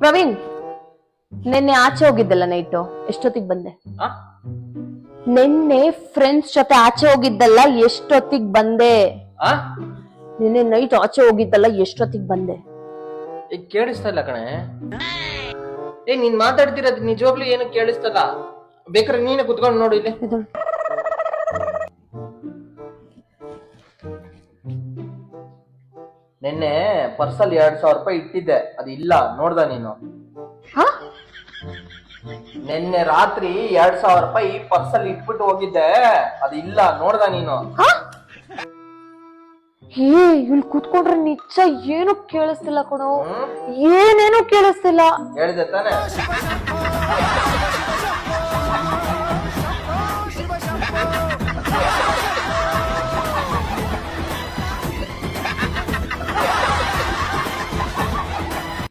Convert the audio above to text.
ಪ್ರವೀಣ್, ನಿನ್ನೆ ಆಚೆ ಹೋಗಿದ್ದಲ್ಲ ನೈಟು, ಎಷ್ಟೊತ್ತಿಗೆ ಬಂದೆ? ನಿನ್ನೆ ಫ್ರೆಂಡ್ಸ್ ಜೊತೆ ಆಚೆ ಹೋಗಿದ್ದಲ್ಲ, ಎಷ್ಟೊತ್ತಿಗೆ ಬಂದೆ? ನಿನ್ನೆ ನೈಟ್ ಆಚೆ ಹೋಗಿದ್ದಲ್ಲ, ಎಷ್ಟೊತ್ತಿಗೆ ಬಂದೆ? ಈಗ ಕೇಳಿಸ್ತಾ ಇಲ್ಲ ಕಣೆ. ನೀನ್ ಮಾತಾಡ್ತಿರೋದು ನಿಜವಾಗ್ಲೂ ಏನು ಕೇಳಿಸ್ತಲ್ಲ. ಬೇಕಾದ್ರೆ ನೀನೆ ಕುತ್ಕೊಂಡು ನೋಡು ಇಲ್ಲಿ. ನಿನ್ನೆ ಪರ್ಸಲ್ 2,000 ರೂಪಾಯಿ ಇಟ್ಟಿದ್ದೆ, ಅದು ಇಲ್ಲ, ನೋಡ್ದ ನೀನು? ನಿನ್ನೆ ರಾತ್ರಿ 2,000 ರೂಪಾಯಿ ಪರ್ಸಲ್ ಇಟ್ಬಿಟ್ಟು ಹೋಗಿದ್ದೆ, ಅದು ಇಲ್ಲ, ನೋಡ್ದ ನೀನು? ಇಲ್ಲಿ ಕುತ್ಕೊಂಡ್ರೆ ನಿಜ ಏನು ಕೇಳಿಸ್ತಿಲ್ಲ ಕಣೋ, ಏನೇನು ಕೇಳಿಸ್ತಿಲ್ಲ. ಹೇಳಿದೆ ತಾನೆ?